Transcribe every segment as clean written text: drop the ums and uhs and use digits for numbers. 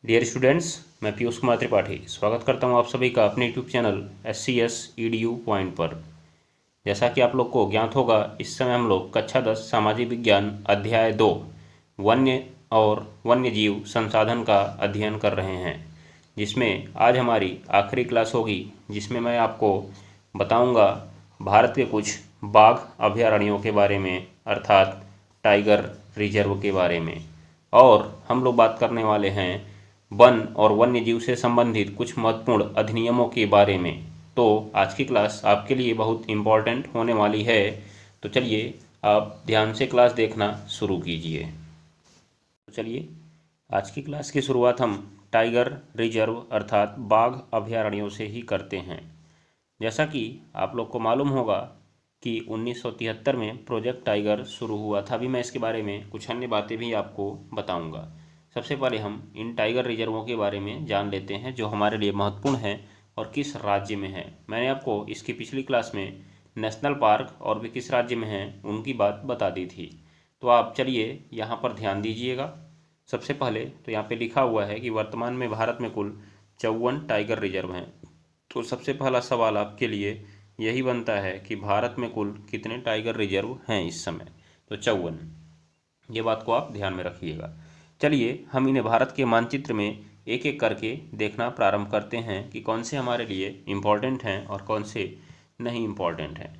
Dear students, मैं पीयूष कुमार त्रिपाठी स्वागत करता हूं आप सभी का अपने YouTube channel SCS EDU point पर। जैसा कि आप लोग को ज्ञात होगा, इस समय हम लोग कक्षा 10 सामाजिक विज्ञान अध्याय 2 वन्य और वन्य जीव संसाधन का अध्ययन कर रहे हैं, जिसमें आज हमारी आखिरी क्लास होगी, जिसमें मैं आपको बताऊंगा भारत के कुछ बाघ अभयारण्यों के बारे में, अर्थात टाइगर रिजर्व के बारे में। और हम लोग बात करने वाले हैं वन और वन्य जीव से संबंधित कुछ महत्वपूर्ण अधिनियमों के बारे में। तो आज की क्लास आपके लिए बहुत इम्पॉर्टेंट होने वाली है। तो चलिए आप ध्यान से क्लास देखना शुरू कीजिए। तो चलिए आज की क्लास की शुरुआत हम टाइगर रिजर्व अर्थात बाघ अभयारण्यों से ही करते हैं। जैसा कि आप लोग को मालूम होगा कि 1973 में प्रोजेक्ट टाइगर शुरू हुआ था। अभी मैं इसके बारे में कुछ अन्य बातें भी आपको बताऊंगा। सबसे पहले हम इन टाइगर रिजर्वों के बारे में जान लेते हैं जो हमारे लिए महत्वपूर्ण हैं और किस राज्य में है। मैंने आपको इसकी पिछली क्लास में नेशनल पार्क और भी किस राज्य में हैं उनकी बात बता दी थी। तो आप चलिए यहाँ पर ध्यान दीजिएगा। सबसे पहले तो यहाँ पे लिखा हुआ है कि वर्तमान में भारत में कुल 54 टाइगर रिजर्व हैं। तो सबसे पहला सवाल आपके लिए यही बनता है कि भारत में कुल कितने टाइगर रिजर्व हैं इस समय। तो 54। ये बात को आप ध्यान में रखिएगा। चलिए हम इन्हें भारत के मानचित्र में एक एक करके देखना प्रारंभ करते हैं कि कौन से हमारे लिए इम्पोर्टेंट हैं और कौन से नहीं इम्पोर्टेंट हैं।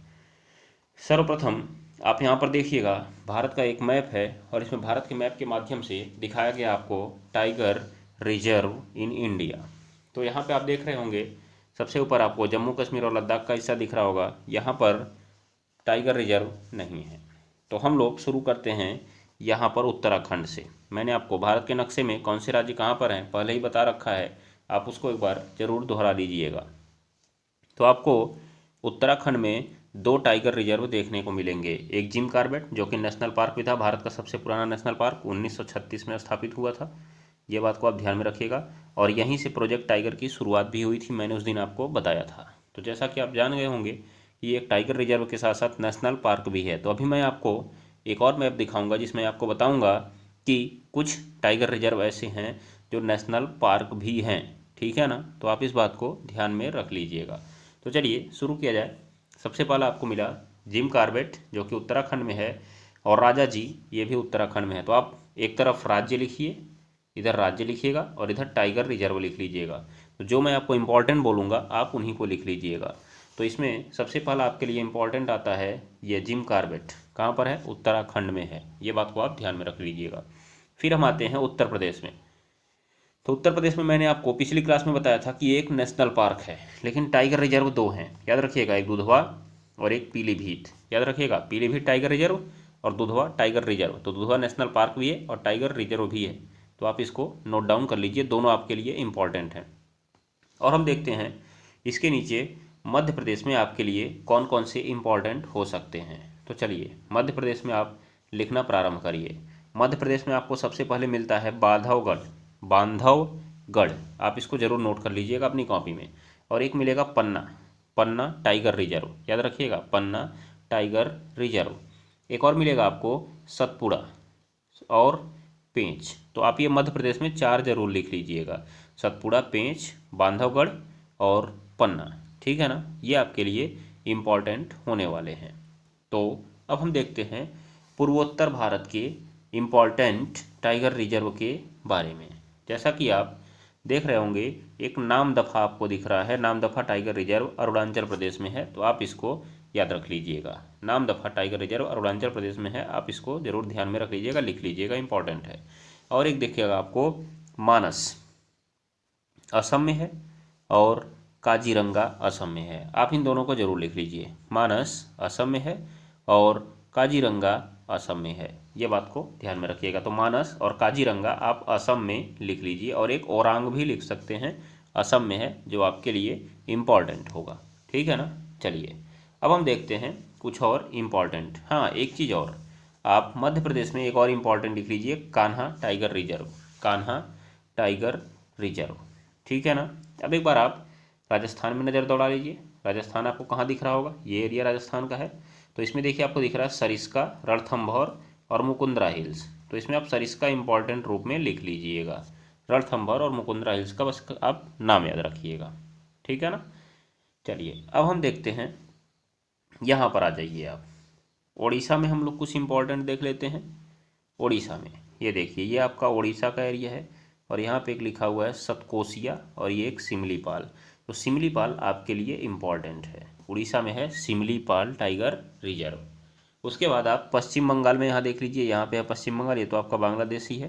सर्वप्रथम आप यहाँ पर देखिएगा, भारत का एक मैप है और इसमें भारत के मैप के माध्यम से दिखाया गया आपको टाइगर रिजर्व इन इंडिया। तो यहाँ पे आप देख रहे होंगे, सबसे ऊपर आपको जम्मू कश्मीर और लद्दाख का हिस्सा दिख रहा होगा। यहाँ पर टाइगर रिजर्व नहीं है। तो हम लोग शुरू करते हैं यहाँ पर उत्तराखंड से। मैंने आपको भारत के नक्शे में कौन से राज्य कहाँ पर हैं पहले ही बता रखा है, आप उसको एक बार जरूर दोहरा दीजिएगा। तो आपको उत्तराखंड में 2 टाइगर रिजर्व देखने को मिलेंगे। एक जिम कॉर्बेट जो कि नेशनल पार्क भी था, भारत का सबसे पुराना नेशनल पार्क 1936 में स्थापित हुआ था। ये बात को आप ध्यान में रखिएगा। और यहीं से प्रोजेक्ट टाइगर की शुरुआत भी हुई थी, मैंने उस दिन आपको बताया था। तो जैसा कि आप जान गए होंगे कि एक टाइगर रिजर्व के साथ साथ नेशनल पार्क भी है। तो अभी मैं आपको एक और मैप दिखाऊंगा जिसमें आपको बताऊंगा कि कुछ टाइगर रिजर्व ऐसे हैं जो नेशनल पार्क भी हैं। ठीक है ना, तो आप इस बात को ध्यान में रख लीजिएगा। तो चलिए शुरू किया जाए। सबसे पहला आपको मिला जिम कॉर्बेट जो कि उत्तराखंड में है, और राजा जी ये भी उत्तराखंड में है। तो आप एक तरफ राज्य लिखिए, इधर राज्य लिखिएगा और इधर टाइगर रिजर्व लिख लीजिएगा। तो जो मैं आपको इम्पोर्टेंट बोलूँगा आप उन्हीं को लिख लीजिएगा। तो इसमें सबसे पहला आपके लिए इम्पोर्टेंट आता है ये जिम कॉर्बेट। कहाँ पर है? उत्तराखंड में है। ये बात को आप ध्यान में रख लीजिएगा। फिर हम आते हैं उत्तर प्रदेश में। तो उत्तर प्रदेश में मैंने आपको पिछली क्लास में बताया था कि एक नेशनल पार्क है, लेकिन टाइगर रिजर्व 2 हैं। याद रखिएगा, एक दुधवा और एक पीलीभीत। याद रखिएगा, पीलीभीत टाइगर रिजर्व और दुधवा टाइगर रिजर्व। तो दुधवा नेशनल पार्क भी है और टाइगर रिजर्व भी है। तो आप इसको नोट डाउन कर लीजिए, दोनों आपके लिए इंपॉर्टेंट हैं। और हम देखते हैं इसके नीचे मध्य प्रदेश में आपके लिए कौन कौन से इम्पॉर्टेंट हो सकते हैं। तो चलिए मध्य प्रदेश में आप लिखना प्रारंभ करिए। मध्य प्रदेश में आपको सबसे पहले मिलता है बांधवगढ़। बांधवगढ़ आप इसको जरूर नोट कर लीजिएगा अपनी कॉपी में। और एक मिलेगा पन्ना। पन्ना टाइगर रिजर्व, याद रखिएगा, पन्ना टाइगर रिजर्व। एक और मिलेगा आपको सतपुड़ा और पेंच। तो आप ये मध्य प्रदेश में 4 जरूर लिख लीजिएगा, सतपुड़ा, पेंच, बांधवगढ़ और पन्ना। ठीक है ना, ये आपके लिए इम्पॉर्टेंट होने वाले हैं। तो अब हम देखते हैं पूर्वोत्तर भारत के इम्पॉर्टेंट टाइगर रिजर्व के बारे में। जैसा कि आप देख रहे होंगे, एक नामदफा आपको दिख रहा है। नामदफा टाइगर रिजर्व अरुणाचल प्रदेश में है। तो आप इसको याद रख लीजिएगा, नामदफा टाइगर रिजर्व अरुणाचल प्रदेश में है। आप इसको जरूर ध्यान में रख लीजिएगा, लिख लीजिएगा, इंपॉर्टेंट है। और एक देखिएगा आपको मानस असम में है और काजीरंगा असम में है। आप इन दोनों को जरूर लिख लीजिए, मानस असम में है और काजीरंगा असम में है। ये बात को ध्यान में रखिएगा। तो मानस और काजीरंगा आप असम में लिख लीजिए, और एक औरांग भी लिख सकते हैं, असम में है, जो आपके लिए इम्पॉर्टेंट होगा। ठीक है ना। चलिए अब हम देखते हैं कुछ और इम्पॉर्टेंट। हाँ, एक चीज़ और, आप मध्य प्रदेश में एक और इम्पॉर्टेंट लिख लीजिए, Kanha tiger reserve. Kanha tiger reserve, ठीक है ना। अब एक बार आप राजस्थान में नज़र दौड़ा लीजिए। राजस्थान आपको कहाँ दिख रहा होगा? ये एरिया राजस्थान का है। तो इसमें देखिए आपको दिख रहा है सरिस्का, रणथंभौर और मुकुंदरा हिल्स। तो इसमें आप सरिस्का इंपॉर्टेंट रूप में लिख लीजिएगा। रणथंभौर और मुकुंदरा हिल्स का बस आप नाम याद रखिएगा, ठीक है ना। चलिए अब हम देखते हैं, यहाँ पर आ जाइए आप। उड़ीसा में हम लोग कुछ इंपॉर्टेंट देख लेते हैं। उड़ीसा में ये देखिए, ये आपका उड़ीसा का एरिया है और यहाँ पे एक लिखा हुआ है सतकोसिया और ये एक सिमलीपाल। तो सिमलीपाल आपके लिए इम्पॉर्टेंट है, उड़ीसा में है सिमलीपाल टाइगर रिजर्व। उसके बाद आप पश्चिम बंगाल में यहाँ देख लीजिए, यहाँ पे है पश्चिम बंगाल, ये तो आपका बांग्लादेश ही है।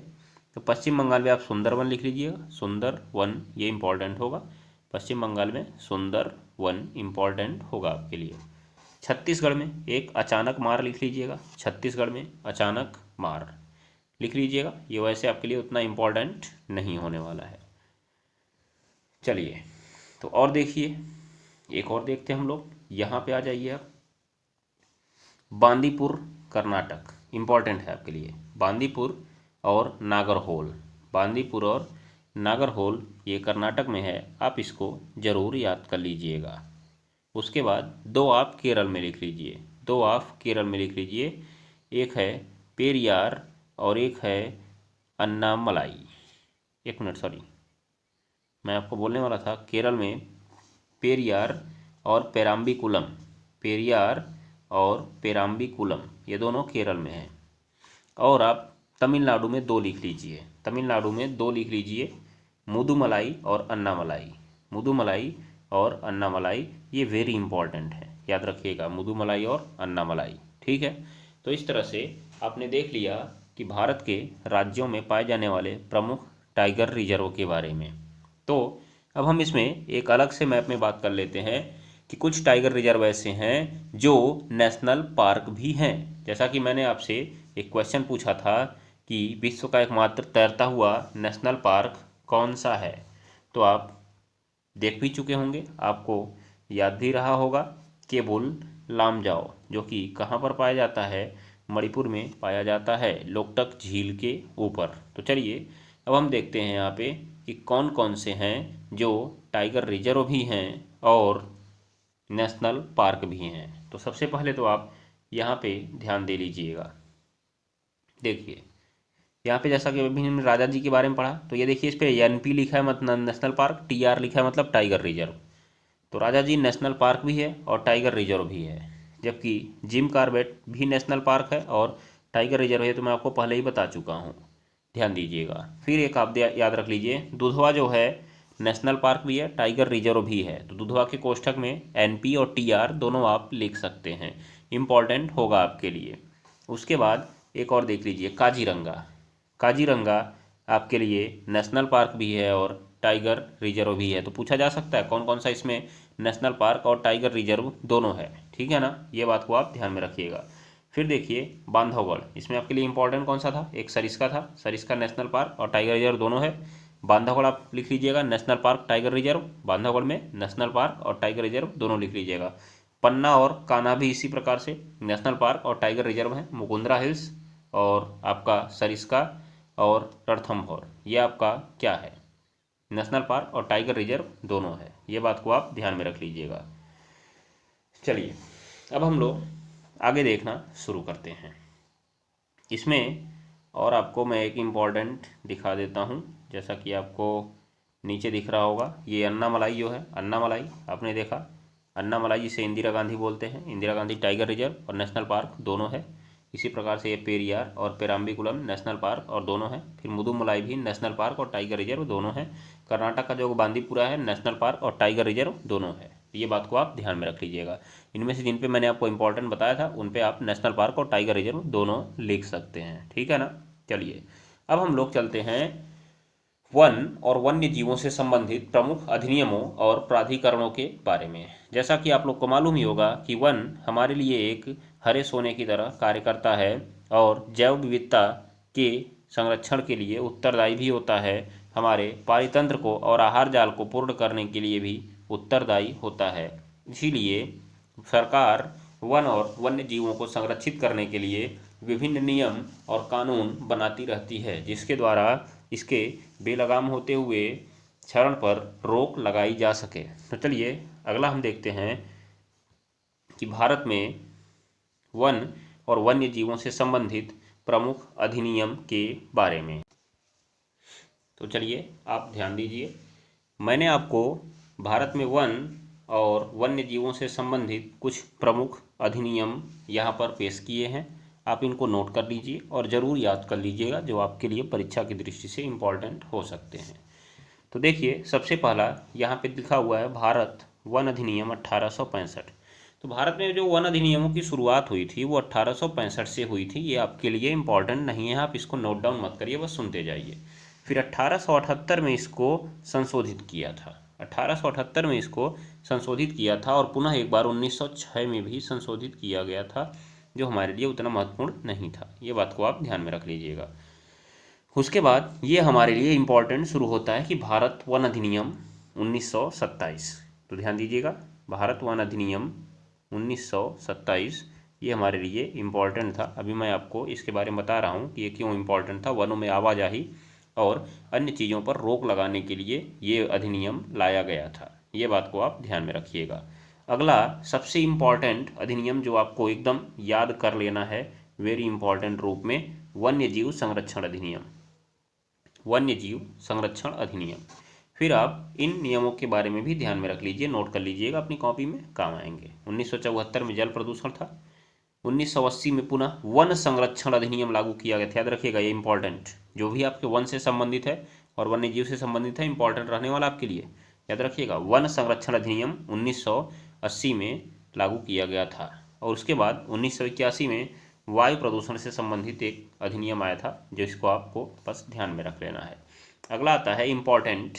तो पश्चिम बंगाल में आप सुंदरवन लिख लीजिएगा, सुंदरवन ये इम्पॉर्टेंट होगा। पश्चिम बंगाल में सुंदरवन इम्पॉर्टेंट होगा आपके लिए। छत्तीसगढ़ में एक अचानक मार लिख लीजिएगा, छत्तीसगढ़ में अचानक मार लिख लीजिएगा, ये वैसे आपके लिए उतना इम्पोर्टेंट नहीं होने वाला है। चलिए तो और देखिए, एक और देखते हैं हम लोग, यहाँ पे आ जाइए आप। बांदीपुर कर्नाटक इम्पॉर्टेंट है आपके लिए, बांदीपुर और नागरहोल, बांदीपुर और नागरहोल ये कर्नाटक में है, आप इसको ज़रूर याद कर लीजिएगा। उसके बाद दो आप केरल में लिख लीजिए, दो आप केरल में लिख लीजिए, एक है पेरियार और एक है अन्नामलाई। एक मिनट, सॉरी, मैं आपको बोलने वाला था केरल में पेरियार और पेराम्बिकुलम, पेरियार और पेराम्बिकुलम ये दोनों केरल में हैं। और आप तमिलनाडु में दो लिख लीजिए, तमिलनाडु में दो लिख लीजिए, मुदुमलाई और अन्नामलाई, मुदुमलाई और अन्नामलाई ये वेरी इंपॉर्टेंट है, याद रखिएगा मुदुमलाई और अन्नामलाई, ठीक है। तो इस तरह से आपने देख लिया कि भारत के राज्यों में पाए जाने वाले प्रमुख टाइगर रिजर्व के बारे में। तो अब हम इसमें एक अलग से मैप में बात कर लेते हैं कि कुछ टाइगर रिजर्व ऐसे हैं जो नेशनल पार्क भी हैं। जैसा कि मैंने आपसे एक क्वेश्चन पूछा था कि विश्व का एकमात्र तैरता हुआ नेशनल पार्क कौन सा है, तो आप देख भी चुके होंगे, आपको याद भी रहा होगा, केबुल लामजाओ, जो कि कहाँ पर पाया जाता है, मणिपुर में पाया जाता है, लोकटक झील के ऊपर। तो चलिए अब हम देखते हैं यहाँ पे कि कौन कौन से हैं जो टाइगर रिजर्व भी हैं और नेशनल पार्क भी हैं। तो सबसे पहले तो आप यहाँ पे ध्यान दे लीजिएगा। देखिए यहाँ पे जैसा कि अभी हमने राजा जी के बारे में पढ़ा, तो ये देखिए इस पे एनपी लिखा है मतलब नेशनल पार्क, टीआर लिखा है मतलब टाइगर रिजर्व। तो राजा जी नेशनल पार्क भी है और टाइगर रिजर्व भी है, जबकि जिम कॉर्बेट भी नेशनल पार्क है और टाइगर रिजर्व है, तो मैं आपको पहले ही बता चुका हूँ, ध्यान दीजिएगा। फिर एक आप याद रख लीजिए, दुधवा जो है नेशनल पार्क भी है, टाइगर रिजर्व भी है, तो दुधवा के कोष्ठक में एनपी और टीआर दोनों आप लिख सकते हैं, इम्पॉर्टेंट होगा आपके लिए। उसके बाद एक और देख लीजिए, काजीरंगा, काजीरंगा आपके लिए नेशनल पार्क भी है और टाइगर रिजर्व भी है। तो पूछा जा सकता है कौन कौन सा इसमें नेशनल पार्क और टाइगर रिजर्व दोनों है, ठीक है ना, ये बात को आप ध्यान में रखिएगा। फिर देखिए बांधवगढ़, इसमें आपके लिए इंपॉर्टेंट कौन सा था, एक सरिस्का था, सरिस्का नेशनल पार्क और टाइगर रिजर्व दोनों है। बांधवगढ़ आप लिख लीजिएगा national park tiger reserve, Bandhavgarh में नेशनल पार्क और टाइगर रिजर्व दोनों लिख लीजिएगा। पन्ना और कान्हा भी इसी प्रकार से नेशनल पार्क और टाइगर रिजर्व है। मुकुंदरा हिल्स और आपका सरिस्का और रणथंभौर ये आपका क्या है, नेशनल पार्क और टाइगर रिजर्व दोनों है, ये बात को आप ध्यान में रख लीजिएगा। चलिए अब हम लोग आगे देखना शुरू करते हैं। इसमें और आपको मैं एक इम्पॉर्टेंट दिखा देता हूँ, जैसा कि आपको नीचे दिख रहा होगा, ये अन्नामलाई जो है, अन्नामलाई आपने देखा, अन्नामलाई जिसे इंदिरा गांधी बोलते हैं, इंदिरा गांधी टाइगर रिजर्व और नेशनल पार्क दोनों है। इसी प्रकार से ये पेरियार और पेराम्बिकुलम नेशनल पार्क और दोनों है। फिर मुदुमलाई भी नेशनल पार्क और टाइगर रिजर्व दोनों है। कर्नाटक का जो बांदीपुरा है नेशनल पार्क और टाइगर रिजर्व दोनों है, ये बात को आप ध्यान में रख लीजिएगा। इनमें से जिन पे मैंने आपको इंपॉर्टेंट बताया था उन पे आप नेशनल पार्क और टाइगर रिजर्व दोनों लिख सकते हैं, ठीक है ना। चलिए अब हम लोग चलते हैं वन और वन्य जीवों से संबंधित प्रमुख अधिनियमों और प्राधिकरणों के बारे में। जैसा कि आप लोग को मालूम ही होगा कि वन हमारे लिए एक हरे सोने की तरह कार्य करता है और जैव विविधता के संरक्षण के लिए उत्तरदायी भी होता है, हमारे पारितंत्र को और आहार जाल को पूर्ण करने के लिए भी उत्तरदायी होता है। इसीलिए सरकार वन और वन्य जीवों को संरक्षित करने के लिए विभिन्न नियम और कानून बनाती रहती है, जिसके द्वारा इसके बेलगाम होते हुए क्षरण पर रोक लगाई जा सके। तो चलिए अगला हम देखते हैं कि भारत में वन और वन्य जीवों से संबंधित प्रमुख अधिनियम के बारे में। तो चलिए आप ध्यान दीजिए, मैंने आपको भारत में वन और वन्य जीवों से संबंधित कुछ प्रमुख अधिनियम यहाँ पर पेश किए हैं। आप इनको नोट कर लीजिए और ज़रूर याद कर लीजिएगा, जो आपके लिए परीक्षा की दृष्टि से इम्पॉर्टेंट हो सकते हैं। तो देखिए, सबसे पहला यहाँ पे लिखा हुआ है भारत वन अधिनियम 1865। तो भारत में जो वन अधिनियमों की शुरुआत हुई थी वो 1865 से हुई थी। ये आपके लिए इम्पॉर्टेंट नहीं है, आप इसको नोट डाउन मत करिए, बस सुनते जाइए। फिर 1878 में इसको संशोधित किया था। 1878 में इसको संशोधित किया था और पुनः एक बार 1906 में भी संशोधित किया गया था, जो हमारे लिए उतना महत्वपूर्ण नहीं था। ये बात को आप ध्यान में रख लीजिएगा। उसके बाद ये हमारे लिए इम्पॉर्टेंट शुरू होता है कि भारत वन अधिनियम 1927। तो ध्यान दीजिएगा, भारत वन अधिनियम 1927 ये हमारे लिए इम्पॉर्टेंट था। अभी मैं आपको इसके बारे में बता रहा हूँ कि ये क्यों इम्पॉर्टेंट था। वनों में आवाजाही और अन्य चीज़ों पर रोक लगाने के लिए ये अधिनियम लाया गया था। ये बात को आप ध्यान में रखिएगा। अगला सबसे इम्पॉर्टेंट अधिनियम जो आपको एकदम याद कर लेना है वेरी इम्पॉर्टेंट रूप में, वन्य जीव संरक्षण अधिनियम। वन्य जीव संरक्षण अधिनियम। फिर आप इन नियमों के बारे में भी ध्यान में रख लीजिए, नोट कर लीजिएगा, अपनी कॉपी में काम आएंगे। 1974 में जल प्रदूषण था। 1980 में पुनः वन संरक्षण अधिनियम लागू किया गया था। याद रखिएगा, ये इंपॉर्टेंट, जो भी आपके वन से संबंधित है और वन्य जीव से संबंधित है, इंपॉर्टेंट रहने वाला आपके लिए। याद रखिएगा, वन संरक्षण अधिनियम 1980 में लागू किया गया था। और उसके बाद 1981 में वायु प्रदूषण से संबंधित एक अधिनियम आया था, जिसको आपको बस ध्यान में रख लेना है। अगला आता है इम्पॉर्टेंट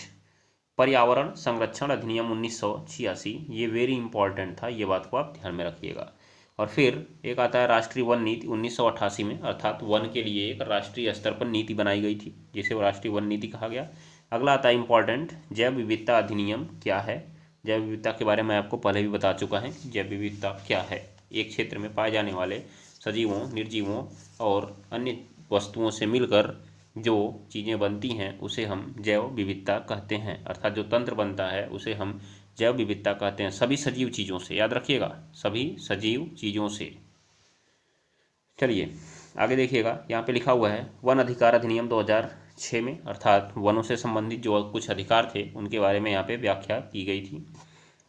पर्यावरण संरक्षण अधिनियम 1986। ये वेरी इंपॉर्टेंट था, ये बात को आप ध्यान में रखिएगा। और फिर एक आता है राष्ट्रीय वन नीति 1988 में, अर्थात वन के लिए एक राष्ट्रीय स्तर पर नीति बनाई गई थी, जिसे वो राष्ट्रीय वन नीति कहा गया। अगला आता है इम्पॉर्टेंट जैव विविधता अधिनियम। क्या है जैव विविधता के बारे में आपको पहले भी बता चुका है। जैव विविधता क्या है? एक क्षेत्र में पाए जाने वाले सजीवों, निर्जीवों और अन्य वस्तुओं से मिलकर जो चीज़ें बनती हैं उसे हम जैव विविधता कहते हैं। अर्थात जो तंत्र बनता है उसे हम जैव विविधता कहते हैं, सभी सजीव चीज़ों से। याद रखिएगा, सभी सजीव चीज़ों से। चलिए आगे देखिएगा, यहाँ पे लिखा हुआ है वन अधिकार अधिनियम 2006 में, अर्थात वनों से संबंधित जो कुछ अधिकार थे उनके बारे में यहाँ पे व्याख्या की गई थी।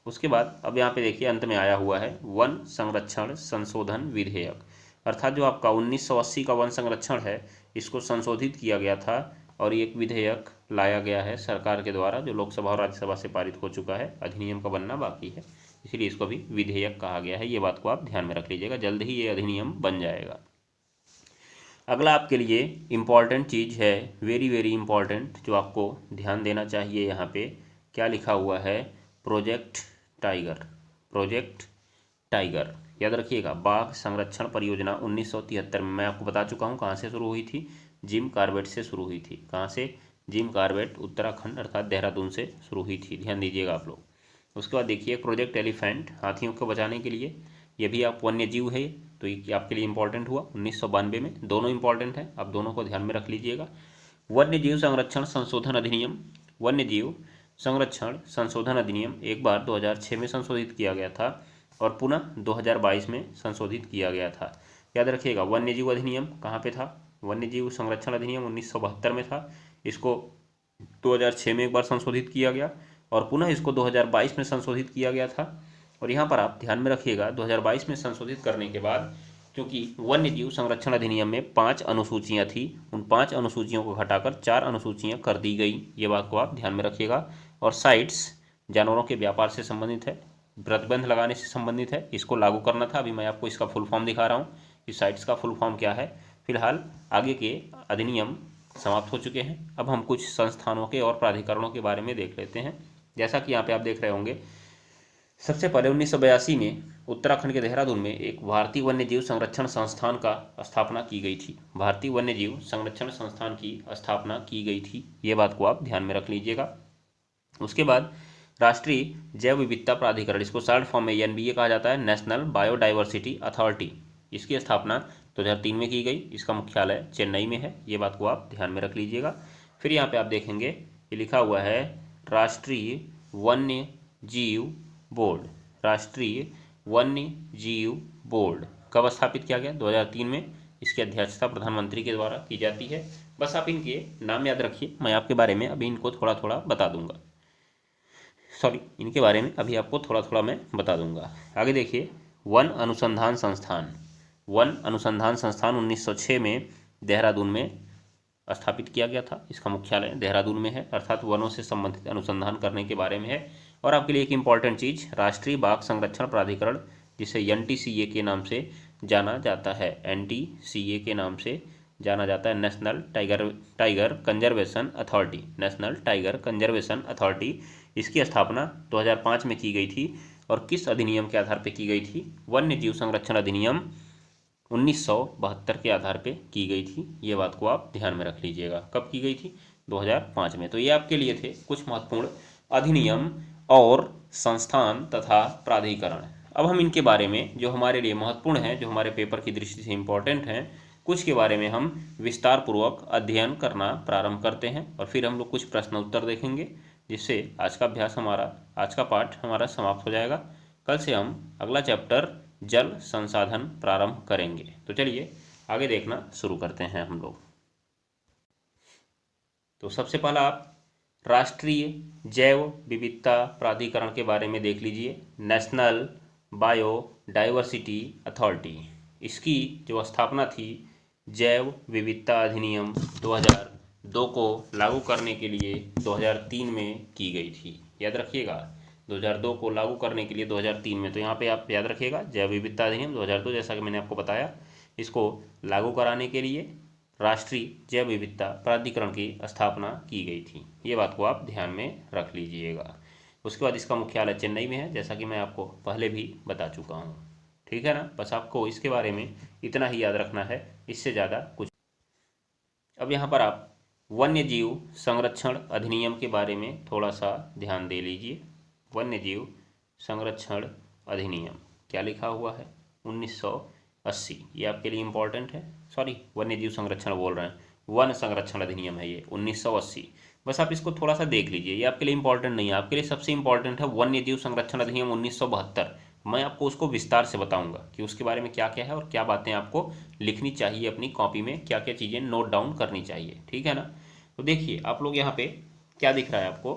उसके बाद अब यहाँ पे देखिए अंत में आया हुआ है वन संरक्षण संशोधन विधेयक, अर्थात जो आपका 1980 का वन संरक्षण है इसको संशोधित किया गया था और एक विधेयक लाया गया है सरकार के द्वारा, जो लोकसभा और राज्यसभा से पारित हो चुका है। अधिनियम का बनना बाकी है, इसलिए इसको भी विधेयक कहा गया है। ये बात को आप ध्यान में रख लीजिएगा, जल्द ही ये अधिनियम बन जाएगा। अगला आपके लिए इम्पॉर्टेंट चीज़ है, वेरी वेरी इम्पॉर्टेंट, जो आपको ध्यान देना चाहिए। यहाँ पे क्या लिखा हुआ है? Project tiger. प्रोजेक्ट टाइगर, याद रखिएगा, बाघ संरक्षण परियोजना 1973 में। मैं आपको बता चुका हूँ कहाँ से शुरू हुई थी, जिम कॉर्बेट से शुरू हुई थी। कहाँ से? जिम कॉर्बेट, उत्तराखंड अर्थात देहरादून से शुरू हुई थी, ध्यान दीजिएगा आप लोग। उसके बाद देखिए प्रोजेक्ट एलिफेंट, हाथियों को बचाने के लिए। ये भी आप वन्य जीव है, तो ये आपके लिए इंपॉर्टेंट हुआ 1992 में। दोनों इंपॉर्टेंट है, आप दोनों को ध्यान में रख लीजिएगा। वन्य जीव संरक्षण संशोधन अधिनियम। वन्य जीव संरक्षण संशोधन अधिनियम एक बार 2006 में संशोधित किया गया था और पुनः 2022 में संशोधित किया गया था। याद रखिएगा, वन्य जीव अधिनियम कहाँ पे था? वन्य जीव संरक्षण अधिनियम 1972 में था। इसको 2006 में एक बार संशोधित किया गया और पुनः इसको 2022 में संशोधित किया गया था। और यहाँ पर आप ध्यान में रखिएगा, 2022 में संशोधित करने के बाद, क्योंकि वन्य जीव संरक्षण अधिनियम में 5 अनुसूचियाँ थी, उन 5 अनुसूचियों को घटाकर 4 अनुसूचियाँ कर दी गई। ये बात को आप ध्यान में रखिएगा। और साइट्स जानवरों के व्यापार से संबंधित है, प्रतिबंध लगाने से संबंधित है, इसको लागू करना था। अभी मैं आपको इसका फुल फॉर्म दिखा रहा हूँ कि साइट्स का फुल फॉर्म क्या है। फिलहाल आगे के अधिनियम समाप्त हो चुके हैं, अब हम कुछ संस्थानों के और प्राधिकरणों के बारे में देख लेते हैं। जैसा कि यहाँ पे आप देख रहे होंगे, सबसे पहले 1982 में उत्तराखंड के देहरादून में एक भारतीय वन्य जीव संरक्षण संस्थान का स्थापना की गई थी। भारतीय वन्य जीव संरक्षण संस्थान की स्थापना की गई थी, ये बात को आप ध्यान में रख लीजिएगा। उसके बाद राष्ट्रीय जैव विविधता प्राधिकरण, इसको शॉर्ट फॉर्म में एनबीए कहा जाता है, नेशनल बायोडाइवर्सिटी अथॉरिटी, इसकी स्थापना 2003 में की गई। इसका मुख्यालय चेन्नई में है, ये बात को आप ध्यान में रख लीजिएगा। फिर यहाँ पे आप देखेंगे ये लिखा हुआ है राष्ट्रीय वन्य जीव बोर्ड। राष्ट्रीय वन्य जीव बोर्ड कब स्थापित किया गया? 2003 में। इसकी अध्यक्षता प्रधानमंत्री के द्वारा की जाती है बस आप इनके नाम याद रखिए, मैं आपके बारे में अभी इनको थोड़ा थोड़ा बता दूंगा। सॉरी, इनके बारे में अभी आपको थोड़ा थोड़ा मैं बता दूंगा। आगे देखिए, वन अनुसंधान संस्थान। वन अनुसंधान संस्थान 1906 में देहरादून में स्थापित किया गया था। इसका मुख्यालय देहरादून में है, अर्थात वनों से संबंधित अनुसंधान करने के बारे में है। और आपके लिए एक इम्पॉर्टेंट चीज़, राष्ट्रीय बाघ संरक्षण प्राधिकरण, जिसे NTCA के नाम से जाना जाता है, NTCA के नाम से जाना जाता है, national tiger conservation authority, national tiger conservation authority. इसकी स्थापना 2005 में की गई थी। और किस अधिनियम के आधार पर की गई थी? वन्य जीव संरक्षण अधिनियम 1972 के आधार पे की गई थी। ये बात को आप ध्यान में रख लीजिएगा। कब की गई थी? 2005 में। तो ये आपके लिए थे कुछ महत्वपूर्ण अधिनियम और संस्थान तथा प्राधिकरण। अब हम इनके बारे में, जो हमारे लिए महत्वपूर्ण हैं, जो हमारे पेपर की दृष्टि से इम्पोर्टेंट हैं, कुछ के बारे में हम विस्तार पूर्वक अध्ययन करना प्रारंभ करते हैं और फिर हम लोग कुछ प्रश्न उत्तर देखेंगे, जिससे आज का अभ्यास हमारा, आज का पाठ हमारा समाप्त हो जाएगा। कल से हम अगला चैप्टर जल संसाधन प्रारंभ करेंगे। तो चलिए आगे देखना शुरू करते हैं हम लोग। तो सबसे पहला आप राष्ट्रीय जैव विविधता प्राधिकरण के बारे में देख लीजिए, नेशनल बायोडाइवर्सिटी अथॉरिटी। इसकी जो स्थापना थी जैव विविधता अधिनियम 2002 को लागू करने के लिए 2003 में की गई थी। याद रखिएगा, 2002 को लागू करने के लिए 2003 में। तो यहाँ पे आप याद रखिएगा, जैव विविधता अधिनियम 2002, जैसा कि मैंने आपको बताया, इसको लागू कराने के लिए राष्ट्रीय जैव विविधता प्राधिकरण की स्थापना की गई थी। ये बात को आप ध्यान में रख लीजिएगा। उसके बाद इसका मुख्यालय चेन्नई में है, जैसा कि मैं आपको पहले भी बता चुका हूँ। ठीक है ना? बस आपको इसके बारे में इतना ही याद रखना है, इससे ज़्यादा कुछ। अब यहाँ पर आप वन्य जीव संरक्षण अधिनियम के बारे में थोड़ा सा ध्यान दे लीजिए। वन्य जीव संरक्षण अधिनियम क्या लिखा हुआ है? 1980। ये आपके लिए इम्पोर्टेंट है। सॉरी, वन्य जीव संरक्षण बोल रहे हैं, वन संरक्षण अधिनियम है ये 1980। बस आप इसको थोड़ा सा देख लीजिए, ये आपके लिए इम्पोर्टेंट नहीं है। आपके लिए सबसे इम्पोर्टेंट है वन्य जीव संरक्षण अधिनियम 1972। मैं आपको उसको विस्तार से बताऊंगा कि उसके बारे में क्या क्या है और क्या बातें आपको लिखनी चाहिए अपनी कॉपी में, क्या क्या चीज़ें नोट डाउन करनी चाहिए। ठीक है ना? तो देखिए आप लोग यहाँ पे क्या दिख रहा है आपको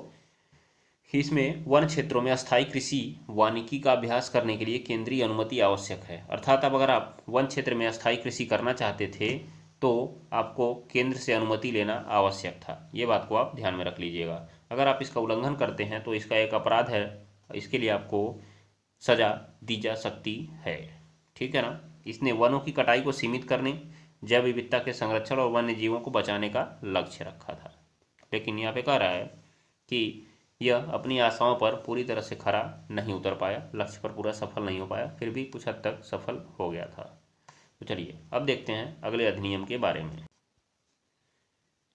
कि इसमें वन क्षेत्रों में अस्थायी कृषि वानिकी का अभ्यास करने के लिए केंद्रीय अनुमति आवश्यक है। अर्थात अब अगर आप वन क्षेत्र में अस्थायी कृषि करना चाहते थे तो आपको केंद्र से अनुमति लेना आवश्यक था। ये बात को आप ध्यान में रख लीजिएगा। अगर आप इसका उल्लंघन करते हैं तो इसका एक अपराध है, इसके लिए आपको सजा दी जा सकती है। ठीक है ना? इसने वनों की कटाई को सीमित करने, जैव विविधता के संरक्षण और वन्य जीवों को बचाने का लक्ष्य रखा था। लेकिन यहाँ पे कह रहा है कि यह अपनी आशाओं पर पूरी तरह से खरा नहीं उतर पाया, लक्ष्य पर पूरा सफल नहीं हो पाया, फिर भी कुछ हद तक सफल हो गया था। तो चलिए अब देखते हैं अगले अधिनियम के बारे में।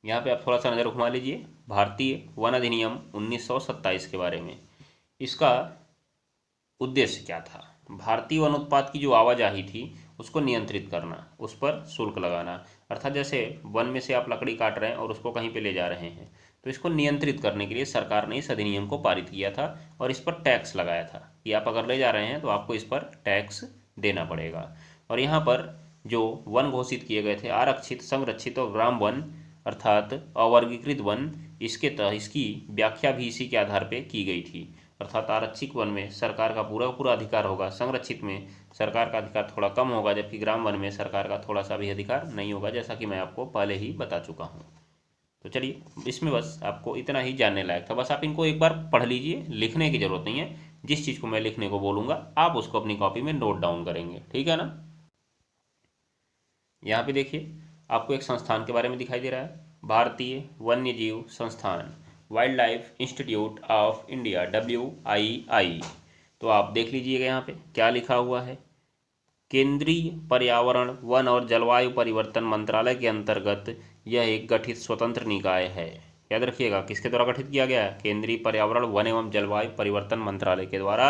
यहाँ पे आप थोड़ा सा नज़र घुमा लीजिए, भारतीय वन अधिनियम 1927 के बारे में। इसका उद्देश्य क्या था? भारतीय वन उत्पाद की जो आवाजाही थी उसको नियंत्रित करना, उस पर शुल्क लगाना। अर्थात जैसे वन में से आप लकड़ी काट रहे हैं और उसको कहीं पे ले जा रहे हैं, तो इसको नियंत्रित करने के लिए सरकार ने इस अधिनियम को पारित किया था और इस पर टैक्स लगाया था कि आप अगर ले जा रहे हैं तो आपको इस पर टैक्स देना पड़ेगा। और यहाँ पर जो वन घोषित किए गए थे, आरक्षित, संरक्षित और ग्राम वन अर्थात अवर्गीकृत वन, इसके तहत इसकी व्याख्या भी इसी के आधार पर की गई थी। अर्थात आरक्षित वन में सरकार का पूरा पूरा अधिकार होगा, संरक्षित में सरकार का अधिकार थोड़ा कम होगा, जबकि ग्राम वन में सरकार का थोड़ा सा भी अधिकार नहीं होगा, जैसा कि मैं आपको पहले ही बता चुका हूँ। तो चलिए, इसमें बस आपको इतना ही जानने लायक था। बस आप इनको एक बार पढ़ लीजिए, लिखने की जरूरत नहीं है। जिस चीज़ को मैं लिखने को बोलूँगा आप उसको अपनी कॉपी में नोट डाउन करेंगे। ठीक है ना? यहाँ पे देखिए आपको एक संस्थान के बारे में दिखाई दे रहा है, भारतीय वन्य जीव संस्थान, wild life institute of India, WII। तो आप देख लीजिएगा यहाँ पे क्या लिखा हुआ है, केंद्रीय पर्यावरण, वन और जलवायु परिवर्तन मंत्रालय के अंतर्गत यह एक गठित स्वतंत्र निकाय है। याद रखिएगा, किसके द्वारा गठित किया गया है? केंद्रीय पर्यावरण, वन एवं जलवायु परिवर्तन मंत्रालय के द्वारा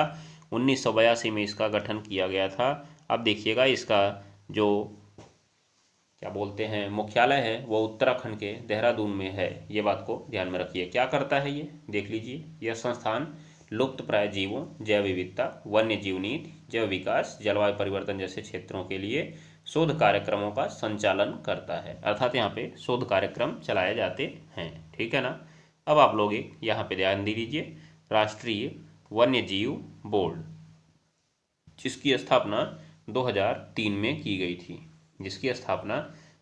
1982 में इसका गठन किया गया था। अब देखिएगा इसका जो क्या बोलते हैं मुख्यालय है वो उत्तराखंड के देहरादून में है। ये बात को ध्यान में रखिए। क्या करता है ये? देख लीजिए, यह संस्थान लुप्तप्राय जीवों, जैव विविधता, वन्य जीव नीति, जैव विकास, जलवायु परिवर्तन जैसे क्षेत्रों के लिए शोध कार्यक्रमों का संचालन करता है। अर्थात यहाँ पे शोध कार्यक्रम चलाए जाते हैं। ठीक है ना। अब आप लोग एक यहाँ पे ध्यान दे लीजिए, राष्ट्रीय वन्य जीव बोर्ड, जिसकी स्थापना 2003 में की गई थी। जिसकी स्थापना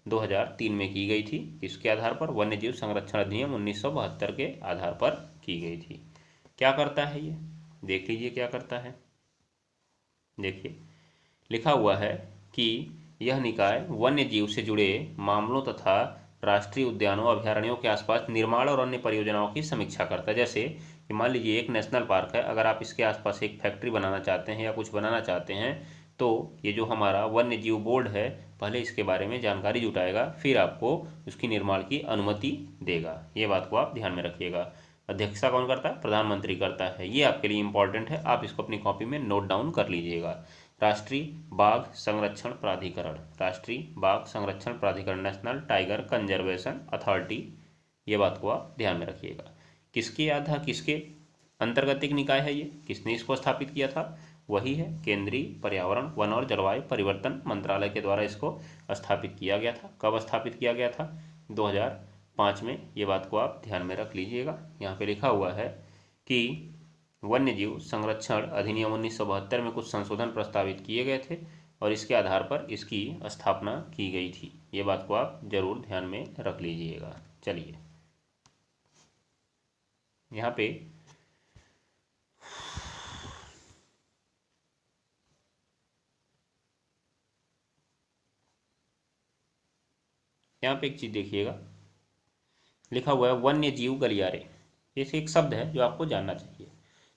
2003 में की गई थी। किसके आधार पर? वन्य जीव संरक्षण अधिनियम 1972 के आधार पर की गई थी। क्या करता है ये? देख लीजिए क्या करता है। देखिए लिखा हुआ है कि यह निकाय वन्य जीव से जुड़े मामलों तथा राष्ट्रीय उद्यानों, अभयारण्यों के आसपास निर्माण और अन्य परियोजनाओं की समीक्षा करता है। जैसे कि मान लीजिए एक नेशनल पार्क है, अगर आप इसके आसपास एक फैक्ट्री बनाना चाहते हैं या कुछ बनाना चाहते हैं, तो ये जो हमारा वन्य जीव बोर्ड है पहले इसके बारे में जानकारी जुटाएगा, फिर आपको उसकी निर्माण की अनुमति देगा। ये बात को आप ध्यान में रखिएगा। अध्यक्षता कौन करता है? प्रधानमंत्री करता है। ये आपके लिए इंपॉर्टेंट है, आप इसको अपनी कॉपी में नोट डाउन कर लीजिएगा। राष्ट्रीय बाघ संरक्षण प्राधिकरण, राष्ट्रीय बाघ संरक्षण प्राधिकरण, नेशनल टाइगर कंजर्वेशन अथॉरिटी, ये बात को आप ध्यान में रखिएगा। किसके अंतर्गत एक निकाय है ये? किसने इसको स्थापित किया था? वही है केंद्रीय पर्यावरण, वन और जलवायु परिवर्तन मंत्रालय के द्वारा इसको स्थापित किया गया था। कब स्थापित किया गया था? 2005 में। ये बात को आप ध्यान में रख लीजिएगा। यहाँ पे लिखा हुआ है कि वन्य जीव संरक्षण अधिनियम 1972 में कुछ संशोधन प्रस्तावित किए गए थे और इसके आधार पर इसकी स्थापना की गई थी। ये बात को आप जरूर ध्यान में रख लीजिएगा। चलिए यहाँ पे एक चीज देखिएगा, लिखा हुआ है वन्य जीव गलियारे। जैसे एक शब्द है जो आपको जानना चाहिए।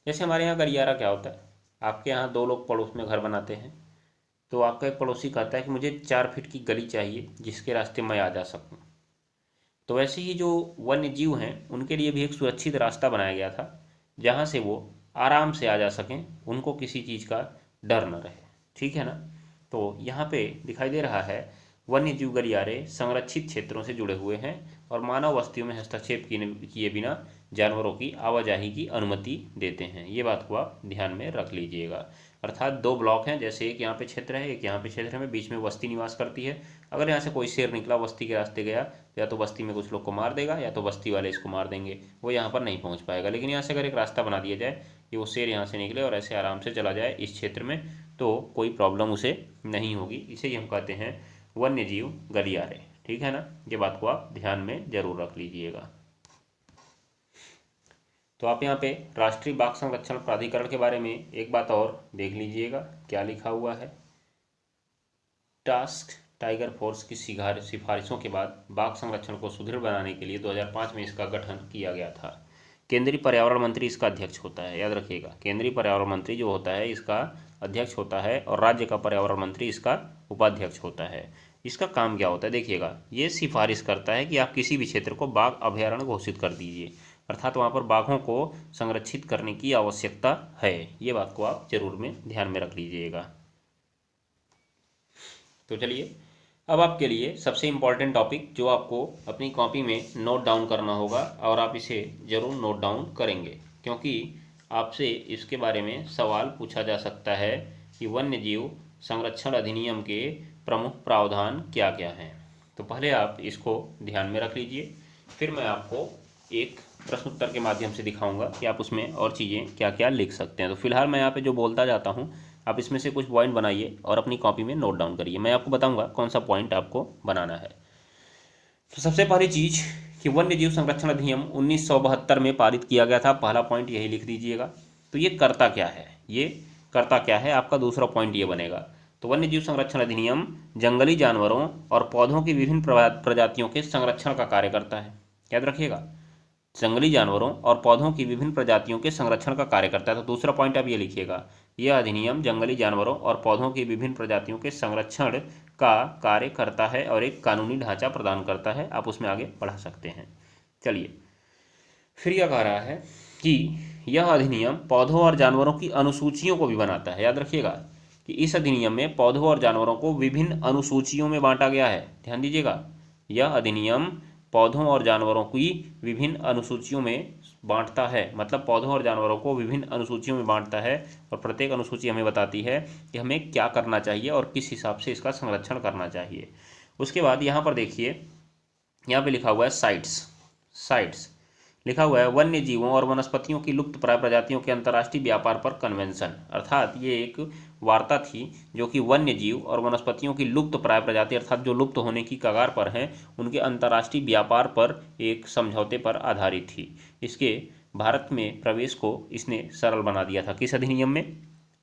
जैसे हमारे यहाँ गलियारा क्या होता है? आपके यहाँ दो लोग पड़ोस में घर बनाते हैं, तो आपका एक पड़ोसी कहता है कि मुझे 4 फीट की गली चाहिए जिसके रास्ते मैं आ जा सकूँ। तो वैसे ही जो वन्य जीव हैं उनके लिए भी एक सुरक्षित रास्ता बनाया गया था जहाँ से वो आराम से आ जा सकें, उनको किसी चीज़ का डर न रहे। ठीक है ना। तो यहाँ पे दिखाई दे रहा है वन्य जीव गलियारे संरक्षित क्षेत्रों से जुड़े हुए हैं और मानव बस्तियों में हस्तक्षेप किए बिना जानवरों की आवाजाही की अनुमति देते हैं। ये बात को आप ध्यान में रख लीजिएगा। अर्थात दो ब्लॉक हैं, जैसे एक यहाँ पे क्षेत्र है, एक यहाँ पे क्षेत्र है, बीच में बस्ती निवास करती है। अगर यहाँ से कोई शेर निकला बस्ती के रास्ते गया तो या तो बस्ती में कुछ लोग को मार देगा या तो बस्ती वाले इसको मार देंगे, वो यहाँ पर नहीं पहुँच पाएगा। लेकिन यहाँ से अगर एक रास्ता बना दिया जाए कि वो शेर यहाँ से निकले और ऐसे आराम से चला जाए इस क्षेत्र में, तो कोई प्रॉब्लम उसे नहीं होगी। इसे ही हम कहते हैं वन्य जीव गलियारे। ठीक है ना। ये बात को आप ध्यान में जरूर रख लीजिएगा। तो आप यहाँ पे राष्ट्रीय बाघ संरक्षण प्राधिकरण के बारे में एक बात और देख लीजिएगा, क्या लिखा हुआ है। टास्क टाइगर फोर्स की सिफारिशों के बाद बाघ संरक्षण को सुदृढ़ बनाने के लिए 2005 में इसका गठन किया गया था। केंद्रीय पर्यावरण मंत्री इसका अध्यक्ष होता है, याद रखिएगा। केंद्रीय पर्यावरण मंत्री जो होता है इसका अध्यक्ष होता है और राज्य का पर्यावरण मंत्री इसका उपाध्यक्ष होता है। इसका काम क्या होता है देखिएगा, ये सिफारिश करता है कि आप किसी भी क्षेत्र को बाघ अभयारण्य घोषित कर दीजिए, अर्थात वहाँ पर बाघों को संरक्षित करने की आवश्यकता है। ये बात को आप जरूर में ध्यान में रख लीजिएगा। तो चलिए अब आपके लिए सबसे इम्पॉर्टेंट टॉपिक जो आपको अपनी कॉपी में नोट डाउन करना होगा और आप इसे ज़रूर नोट डाउन करेंगे, क्योंकि आपसे इसके बारे में सवाल पूछा जा सकता है कि वन्य जीव संरक्षण अधिनियम के प्रमुख प्रावधान क्या क्या हैं। तो पहले आप इसको ध्यान में रख लीजिए, फिर मैं आपको एक प्रश्न उत्तर के माध्यम से दिखाऊंगा कि आप उसमें और चीज़ें क्या क्या लिख सकते हैं। तो फिलहाल मैं यहाँ पे जो बोलता जाता हूँ आप इसमें से कुछ पॉइंट बनाइए और अपनी कॉपी में नोट डाउन करिए। मैं आपको बताऊंगा कौन सा पॉइंट आपको बनाना है। तो सबसे पहली चीज़ कि वन्य जीव संरक्षण अधिनियम 1972 में पारित किया गया था, पहला पॉइंट यही लिख दीजिएगा। तो ये करता क्या है, ये करता क्या है, आपका दूसरा पॉइंट ये बनेगा। तो वन्य जीव संरक्षण अधिनियम जंगली जानवरों और पौधों की विभिन्न प्रजातियों के संरक्षण का कार्य करता है। याद रखिएगा, जंगली जानवरों और पौधों की विभिन्न प्रजातियों के संरक्षण का कार्य करता है। तो दूसरा पॉइंट आप ये लिखिएगा, यह अधिनियम जंगली जानवरों और पौधों की विभिन्न प्रजातियों के संरक्षण का कार्य करता है और एक कानूनी ढांचा प्रदान करता है। आप उसमें आगे बढ़ा सकते हैं। चलिए फिर यह कह रहा है कि यह अधिनियम पौधों और जानवरों की अनुसूचियों को भी बनाता है। याद रखिएगा कि इस अधिनियम में पौधों और जानवरों को विभिन्न अनुसूचियों में बांटा गया है। ध्यान दीजिएगा, यह अधिनियम पौधों और जानवरों की विभिन्न अनुसूचियों में बांटता है, मतलब पौधों और जानवरों को विभिन्न अनुसूचियों में बांटता है और प्रत्येक अनुसूची हमें बताती है कि हमें क्या करना चाहिए और किस हिसाब से इसका संरक्षण करना चाहिए। उसके बाद यहाँ पर देखिए, यहाँ पे लिखा हुआ है साइट्स। साइट्स लिखा हुआ है वन्य जीवों और वनस्पतियों की लुप्त प्राय प्रजातियों के अंतर्राष्ट्रीय व्यापार पर कन्वेंशन, अर्थात ये एक वार्ता थी जो कि वन्य जीव और वनस्पतियों की लुप्त प्राय प्रजाति अर्थात जो लुप्त होने की कगार पर हैं उनके अंतर्राष्ट्रीय व्यापार पर एक समझौते पर आधारित थी। इसके भारत में प्रवेश को इसने सरल बना दिया था। किस अधिनियम में?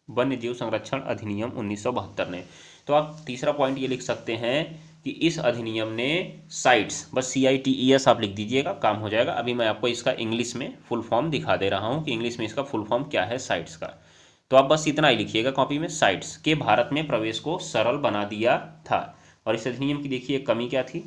वन्य जीव संरक्षण अधिनियम 1972 ने। तो आप तीसरा पॉइंट ये लिख सकते हैं कि इस अधिनियम ने साइट्स, बस CITES आप लिख दीजिएगा, काम हो जाएगा। अभी मैं आपको इसका इंग्लिश में फुल फॉर्म दिखा दे रहा हूँ कि इंग्लिश में इसका फुल फॉर्म क्या है साइट्स का। तो आप बस इतना ही लिखिएगा कॉपी में, साइट्स के भारत में प्रवेश को सरल बना दिया था। और इस अधिनियम की देखिए कमी क्या थी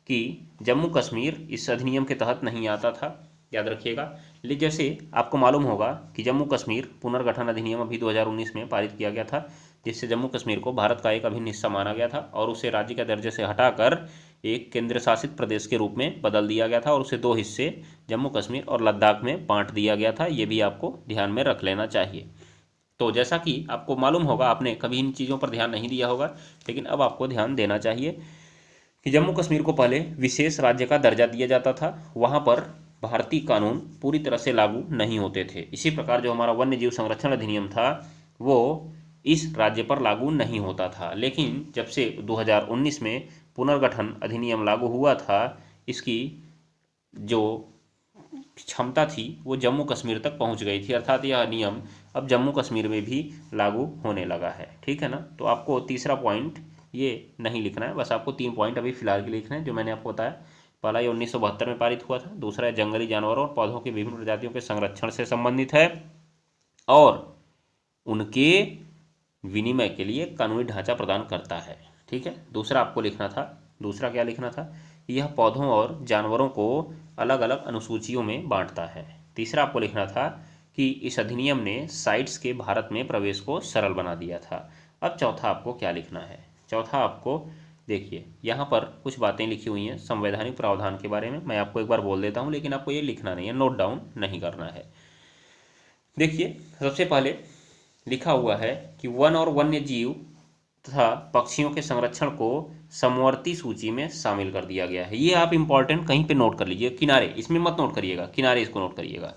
कि जम्मू कश्मीर इस अधिनियम के तहत नहीं आता था, याद रखिएगा। लेकिन जैसे आपको मालूम होगा कि जम्मू कश्मीर पुनर्गठन अधिनियम अभी 2019 में पारित किया गया था, जिससे जम्मू कश्मीर को भारत का एक अभिन्न हिस्सा माना गया था और उसे राज्य के दर्जे से हटाकर एक केंद्र शासित प्रदेश के रूप में बदल दिया गया था और उसे 2 हिस्से जम्मू कश्मीर और लद्दाख में बांट दिया गया था। ये भी आपको ध्यान में रख लेना चाहिए। तो जैसा कि आपको मालूम होगा, आपने कभी इन चीज़ों पर ध्यान नहीं दिया होगा, लेकिन अब आपको ध्यान देना चाहिए कि जम्मू कश्मीर को पहले विशेष राज्य का दर्जा दिया जाता था, वहाँ पर भारतीय कानून पूरी तरह से लागू नहीं होते थे। इसी प्रकार जो हमारा वन्य जीव संरक्षण अधिनियम था वो इस राज्य पर लागू नहीं होता था, लेकिन जब से 2019 में पुनर्गठन अधिनियम लागू हुआ था, इसकी जो क्षमता थी वो जम्मू कश्मीर तक पहुंच गई थी, अर्थात यह नियम अब जम्मू कश्मीर में भी लागू होने लगा है। ठीक है ना। तो आपको तीसरा पॉइंट ये नहीं लिखना है, बस आपको 3 पॉइंट अभी फिलहाल के लिखना है जो मैंने आपको बताया। पहला ये 1972 में पारित हुआ था, दूसरा जंगली जानवरों और पौधों की विभिन्न प्रजातियों के संरक्षण से संबंधित है और उनके विनिमय के लिए कानूनी ढांचा प्रदान करता है। ठीक है। दूसरा आपको लिखना था, दूसरा क्या लिखना था, यह पौधों और जानवरों को अलग अलग अनुसूचियों में बांटता है। तीसरा आपको लिखना था कि इस अधिनियम ने साइट्स के भारत में प्रवेश को सरल बना दिया था। अब चौथा आपको क्या लिखना है? चौथा आपको देखिए, यहाँ पर कुछ बातें लिखी हुई हैं संवैधानिक प्रावधान के बारे में, मैं आपको एक बार बोल देता हूँ, लेकिन आपको ये लिखना नहीं है, नोट डाउन नहीं करना है। देखिए, सबसे पहले लिखा हुआ है कि वन और वन्य जीव तथा पक्षियों के संरक्षण को समवर्ती सूची में शामिल कर दिया गया है। ये आप इंपॉर्टेंट कहीं पे नोट कर लीजिए, किनारे, इसमें मत नोट करिएगा, किनारे इसको नोट करिएगा।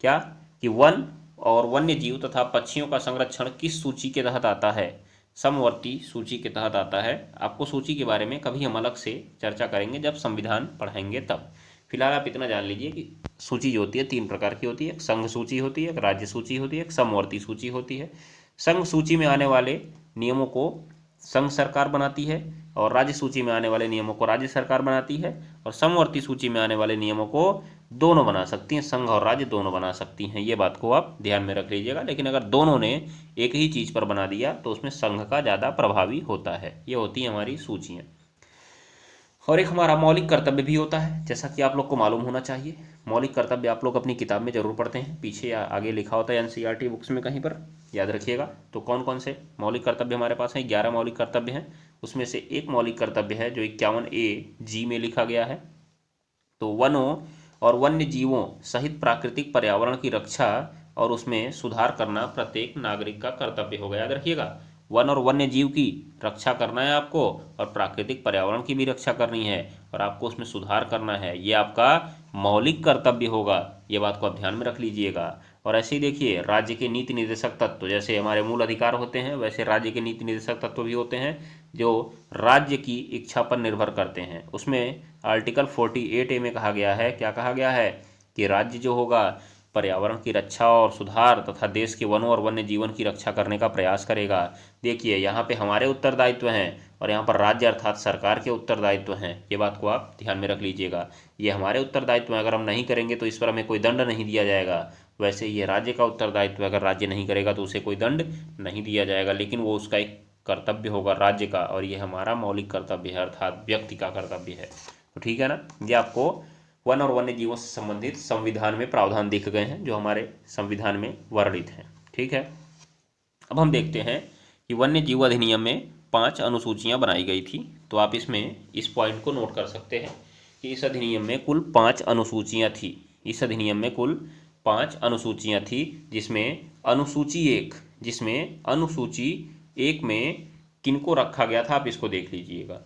क्या कि वन और वन्य जीव तथा पक्षियों का संरक्षण किस सूची के तहत आता है? समवर्ती सूची के तहत आता है। आपको सूची के बारे में कभी हम अलग से चर्चा करेंगे जब संविधान पढ़ाएंगे तब। फिलहाल आप इतना जान लीजिए कि सूची जो होती है 3 प्रकार की होती है, एक संघ सूची होती है, एक राज्य सूची होती है, एक समवर्ती सूची होती है। संघ सूची में आने वाले नियमों को संघ सरकार बनाती है और राज्य सूची में आने वाले नियमों को राज्य सरकार बनाती है, और समवर्ती सूची में आने वाले नियमों को दोनों बना सकती हैं, संघ और राज्य दोनों बना सकती हैं। ये बात को आप ध्यान में रख लीजिएगा। लेकिन अगर दोनों ने एक ही चीज़ पर बना दिया तो उसमें संघ का ज़्यादा प्रभावी होता है। ये होती हैं हमारी सूचियाँ। और एक हमारा मौलिक कर्तव्य भी होता है, जैसा कि आप लोग को मालूम होना चाहिए। मौलिक कर्तव्य आप लोग अपनी किताब में जरूर पढ़ते हैं, पीछे या आगे लिखा होता है NCERT बुक्स में कहीं पर, याद रखिएगा। तो कौन कौन से मौलिक कर्तव्य हमारे पास हैं? 11 मौलिक कर्तव्य हैं। उसमें से एक मौलिक कर्तव्य है जो 51A(G) में लिखा गया है। तो वनों और वन्य जीवों सहित प्राकृतिक पर्यावरण की रक्षा और उसमें सुधार करना प्रत्येक नागरिक का कर्तव्य होगा। याद रखिएगा, वन और वन्य जीव की रक्षा करना है आपको और प्राकृतिक पर्यावरण की भी रक्षा करनी है और आपको उसमें सुधार करना है। ये आपका मौलिक कर्तव्य होगा। ये बात को आप ध्यान में रख लीजिएगा। और ऐसे ही देखिए, राज्य के नीति निर्देशक तत्व, जैसे हमारे मूल अधिकार होते हैं वैसे राज्य के नीति निर्देशक तत्व भी होते हैं जो राज्य की इच्छा पर निर्भर करते हैं। उसमें आर्टिकल 48A में कहा गया है, क्या कहा गया है कि राज्य जो होगा पर्यावरण की रक्षा और सुधार तथा देश के वनों और वन्य जीवन की रक्षा करने का प्रयास करेगा। देखिए, यहाँ पे हमारे उत्तरदायित्व हैं और यहाँ पर राज्य अर्थात सरकार के उत्तरदायित्व हैं। ये बात को आप ध्यान में रख लीजिएगा। ये हमारे उत्तरदायित्व हैं, अगर हम नहीं करेंगे तो इस पर हमें कोई दंड नहीं दिया जाएगा। वैसे ये राज्य का उत्तरदायित्व है, अगर राज्य नहीं करेगा तो उसे कोई दंड नहीं दिया जाएगा, लेकिन वो उसका एक कर्तव्य होगा राज्य का, और ये हमारा मौलिक कर्तव्य है अर्थात व्यक्ति का कर्तव्य है। तो ठीक है ना। ये आपको वन और वन्य जीवों से संबंधित संविधान में प्रावधान दिख गए हैं जो हमारे संविधान में वर्णित हैं। ठीक है। अब हम देखते हैं कि वन्य जीव अधिनियम में 5 अनुसूचियां बनाई गई थी। तो आप इसमें इस पॉइंट को नोट कर सकते हैं कि इस अधिनियम में कुल 5 अनुसूचियां थी। इस अधिनियम में कुल 5 अनुसूचियां थी, जिसमें अनुसूची एक में किनको रखा गया था, आप इसको देख लीजिएगा।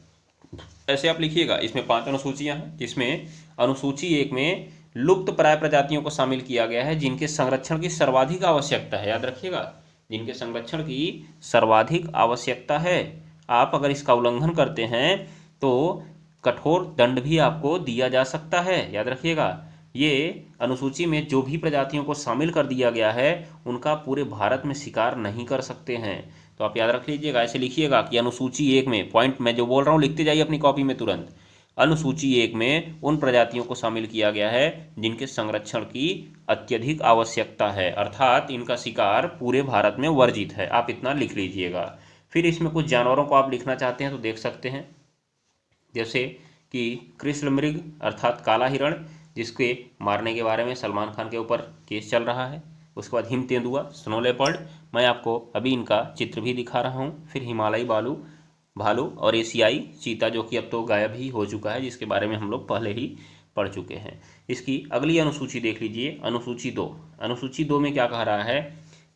ऐसे आप लिखिएगा, इसमें 5 अनुसूचियां हैं, जिसमें अनुसूची एक में लुप्त प्राय प्रजातियों को शामिल किया गया है जिनके संरक्षण की सर्वाधिक आवश्यकता है। याद रखिएगा, जिनके संरक्षण की सर्वाधिक आवश्यकता है। आप अगर इसका उल्लंघन करते हैं तो कठोर दंड भी आपको दिया जा सकता है। याद रखिएगा, ये अनुसूची में जो भी प्रजातियों को शामिल कर दिया गया है उनका पूरे भारत में शिकार नहीं कर सकते हैं। तो आप याद रख लीजिएगा, ऐसे लिखिएगा कि अनुसूची एक में, पॉइंट मैं जो बोल रहा हूँ लिखते जाइए अपनी कॉपी में तुरंत। अनुसूची एक में उन प्रजातियों को शामिल किया गया है जिनके संरक्षण की अत्यधिक आवश्यकता है, अर्थात इनका शिकार पूरे भारत में वर्जित है। आप इतना लिख लीजिएगा। फिर इसमें कुछ जानवरों को आप लिखना चाहते हैं तो देख सकते हैं, जैसे कि कृष्ण मृग अर्थात काला हिरण, जिसके मारने के बारे में सलमान खान के ऊपर केस चल रहा है। उसके बाद हिम तेंदुआ, स्नो लेपर्ड, मैं आपको अभी इनका चित्र भी दिखा रहा हूँ। फिर हिमालयी भालू और एशियाई चीता, जो कि अब तो गायब ही हो चुका है, जिसके बारे में हम लोग पहले ही पढ़ चुके हैं। इसकी अगली अनुसूची देख लीजिए, अनुसूची 2। अनुसूची 2 में क्या कह रहा है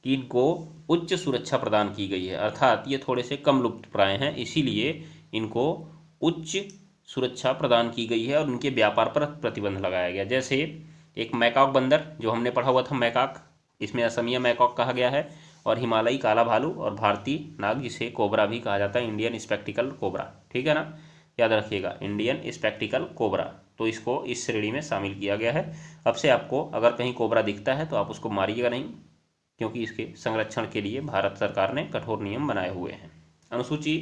कि इनको उच्च सुरक्षा प्रदान की गई है, अर्थात ये थोड़े से कम लुप्त प्राय हैं, इसीलिए इनको उच्च सुरक्षा प्रदान की गई है और उनके व्यापार पर प्रतिबंध लगाया गया। जैसे एक मैकॉक बंदर जो हमने पढ़ा हुआ था, मैकॉक, इसमें असमिया मैकॉक कहा गया है, और हिमालयी काला भालू और भारतीय नाग, जिसे कोबरा भी कहा जाता है, इंडियन स्पेक्टिकल कोबरा। ठीक है ना, याद रखिएगा, इंडियन स्पेक्टिकल कोबरा। तो इसको इस श्रेणी में शामिल किया गया है। अब से आपको अगर कहीं कोबरा दिखता है तो आप उसको मारिएगा नहीं, क्योंकि इसके संरक्षण के लिए भारत सरकार ने कठोर नियम बनाए हुए हैं। अनुसूची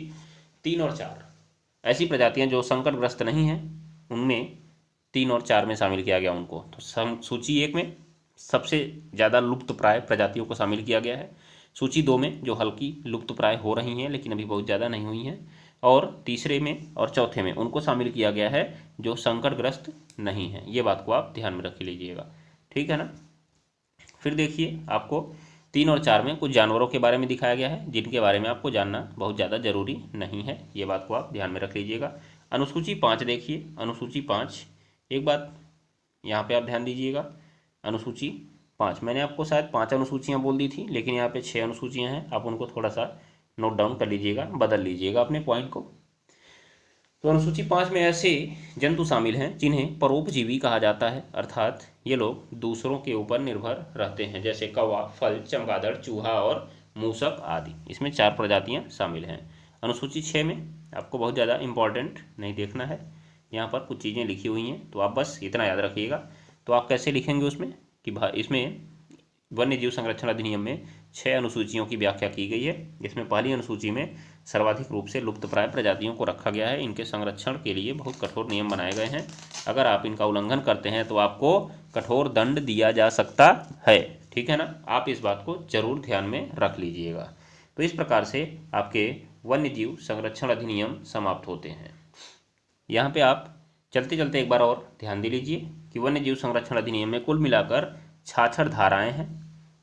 3 और 4, ऐसी प्रजातियां जो संकटग्रस्त नहीं हैं, उनमें 3 और 4 में शामिल किया गया उनको। तो सूची 1 में सबसे ज़्यादा लुप्त प्राय प्रजातियों को शामिल किया गया है। सूची 2 में जो हल्की लुप्त प्राय हो रही हैं लेकिन अभी बहुत ज़्यादा नहीं हुई हैं, और तीसरे में और चौथे में उनको शामिल किया गया है जो संकटग्रस्त नहीं हैं। ये बात को आप ध्यान में रख लीजिएगा। ठीक है ना। फिर देखिए, आपको 3 और 4 में कुछ जानवरों के बारे में दिखाया गया है जिनके बारे में आपको जानना बहुत ज़्यादा जरूरी नहीं है। ये बात को आप ध्यान में रख लीजिएगा। अनुसूची 5 देखिए, अनुसूची 5, एक बात यहाँ पे आप ध्यान दीजिएगा। अनुसूची 5, मैंने आपको शायद 5 अनुसूचियाँ बोल दी थी, लेकिन यहाँ पे 6 अनुसूचियाँ हैं। आप उनको थोड़ा सा नोट डाउन कर लीजिएगा, बदल लीजिएगा अपने पॉइंट को। तो अनुसूची 5 में ऐसे जंतु शामिल हैं जिन्हें परोपजीवी कहा जाता है, अर्थात ये लोग दूसरों के ऊपर निर्भर रहते हैं, जैसे कौवा, फल, चमगादड़, चूहा और मूसक आदि। इसमें 4 प्रजातियां शामिल हैं। अनुसूची 6 में आपको बहुत ज़्यादा इंपॉर्टेंट नहीं देखना है, यहाँ पर कुछ चीज़ें लिखी हुई हैं, तो आप बस इतना याद रखिएगा। तो आप कैसे लिखेंगे उसमें कि इसमें वन्य जीव संरक्षण अधिनियम में 6 अनुसूचियों की व्याख्या की गई है। इसमें पहली अनुसूची में सर्वाधिक रूप से लुप्तप्राय प्रजातियों को रखा गया है। इनके संरक्षण के लिए बहुत कठोर नियम बनाए गए हैं। अगर आप इनका उल्लंघन करते हैं तो आपको कठोर दंड दिया जा सकता है। ठीक है ना, आप इस बात को जरूर ध्यान में रख लीजिएगा। तो इस प्रकार से आपके वन्य जीव संरक्षण अधिनियम समाप्त होते हैं। यहाँ पे आप चलते चलते एक बार और ध्यान दे लीजिए कि वन्य जीव संरक्षण अधिनियम में कुल मिलाकर 66 धाराएं हैं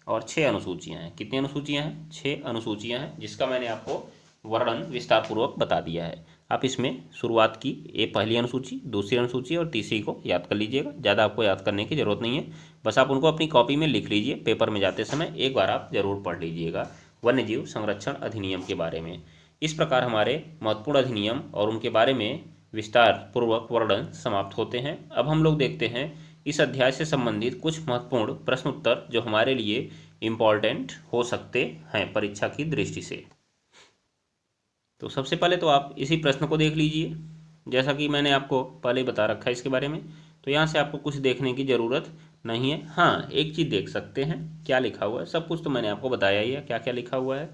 और 6 अनुसूचियां हैं। कितनी अनुसूचियां हैं? 6 अनुसूचियां हैं, जिसका मैंने आपको वर्णन विस्तार पूर्वक बता दिया है। आप इसमें शुरुआत की पहली अनुसूची, दूसरी अनुसूची और तीसरी को याद कर लीजिएगा। ज़्यादा आपको याद करने की जरूरत नहीं है, बस आप उनको अपनी कॉपी में लिख लीजिए। पेपर में जाते समय एक बार आप जरूर पढ़ लीजिएगा वन्य जीव संरक्षण अधिनियम के बारे में। इस प्रकार हमारे महत्वपूर्ण अधिनियम और उनके बारे में विस्तार पूर्वक वर्णन समाप्त होते हैं। अब हम लोग देखते हैं इस अध्याय से संबंधित कुछ महत्वपूर्ण प्रश्न उत्तर जो हमारे लिए इम्पॉर्टेंट हो सकते हैं परीक्षा की दृष्टि से। तो सबसे पहले तो आप इसी प्रश्न को देख लीजिए, जैसा कि मैंने आपको पहले ही बता रखा है इसके बारे में। तो यहाँ से आपको कुछ देखने की ज़रूरत नहीं है। हाँ, एक चीज़ देख सकते हैं, क्या लिखा हुआ है। सब कुछ तो मैंने आपको बताया ही है क्या क्या लिखा हुआ है।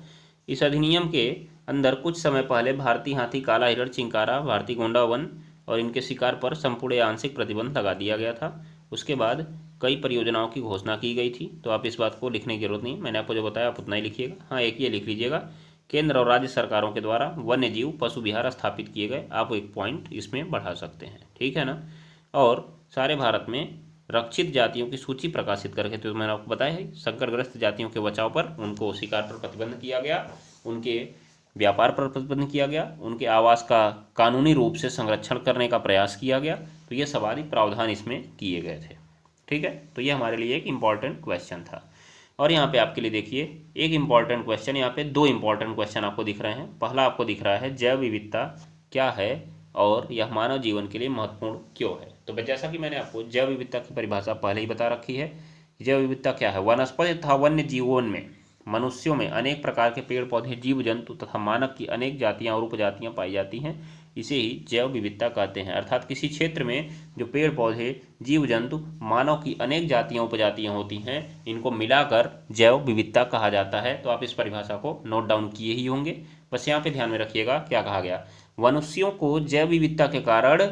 इस अधिनियम के अंदर कुछ समय पहले भारतीय हाथी, काला हिरण, चिंकारा, भारतीय गोंडा वन और इनके शिकार पर संपूर्ण या आंशिक प्रतिबंध लगा दिया गया था। उसके बाद कई परियोजनाओं की घोषणा की गई थी। तो आप इस बात को लिखने की जरूरत नहीं, मैंने आपको जो बताया आप उतना ही लिखिएगा। हाँ, एक ये लिख लीजिएगा, केंद्र और राज्य सरकारों के द्वारा वन्य जीव पशु विहार स्थापित किए गए। आप एक पॉइंट इसमें बढ़ा सकते हैं, ठीक है ना। और सारे भारत में रक्षित जातियों की सूची प्रकाशित करके, तो मैंने आपको बताया है संकटग्रस्त जातियों के बचाव पर, उनको शिकार पर प्रतिबंध किया गया, उनके व्यापार पर प्रतिबंध किया गया, उनके आवास का कानूनी रूप से संरक्षण करने का प्रयास किया गया। तो ये सवारी प्रावधान इसमें किए गए थे, ठीक है, तो ये हमारे लिए एक इम्पॉर्टेंट क्वेश्चन था। और यहाँ पे आपके लिए देखिए एक इम्पॉर्टेंट क्वेश्चन, यहाँ पे दो इम्पॉर्टेंट क्वेश्चन आपको दिख रहे हैं। पहला आपको दिख रहा है जैव विविधता क्या है और यह मानव जीवन के लिए महत्वपूर्ण क्यों है। तो जैसा कि मैंने आपको जैव विविधता की परिभाषा पहले ही बता रखी है। जैव विविधता क्या है? वनस्पति तथा वन्य जीवों में, मनुष्यों में अनेक प्रकार के पेड़ पौधे, जीव जंतु तथा मानव की अनेक जातियां और उपजातियां पाई जाती हैं, इसे ही जैव विविधता कहते हैं। अर्थात किसी क्षेत्र में जो पेड़ पौधे, जीव जंतु, मानव की अनेक जातियां उपजातियां होती हैं, इनको मिलाकर जैव विविधता कहा जाता है। तो आप इस परिभाषा को नोट डाउन किए ही होंगे। बस यहाँ पे ध्यान में रखिएगा क्या कहा गया। मनुष्यों को जैव विविधता के कारण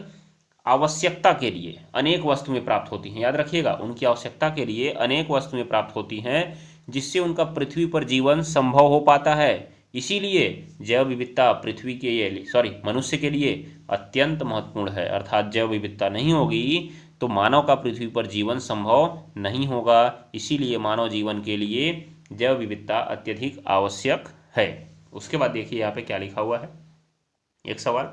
आवश्यकता के लिए अनेक वस्तुएं प्राप्त होती हैं। याद रखिएगा, उनकी आवश्यकता के लिए अनेक वस्तुएं प्राप्त होती हैं, जिससे उनका पृथ्वी पर जीवन संभव हो पाता है। इसीलिए जैव विविधता पृथ्वी के मनुष्य के लिए अत्यंत महत्वपूर्ण है। अर्थात जैव विविधता नहीं होगी तो मानव का पृथ्वी पर जीवन संभव नहीं होगा। इसीलिए मानव जीवन के लिए जैव विविधता अत्यधिक आवश्यक है। उसके बाद देखिए यहाँ पे क्या लिखा हुआ है, एक सवाल,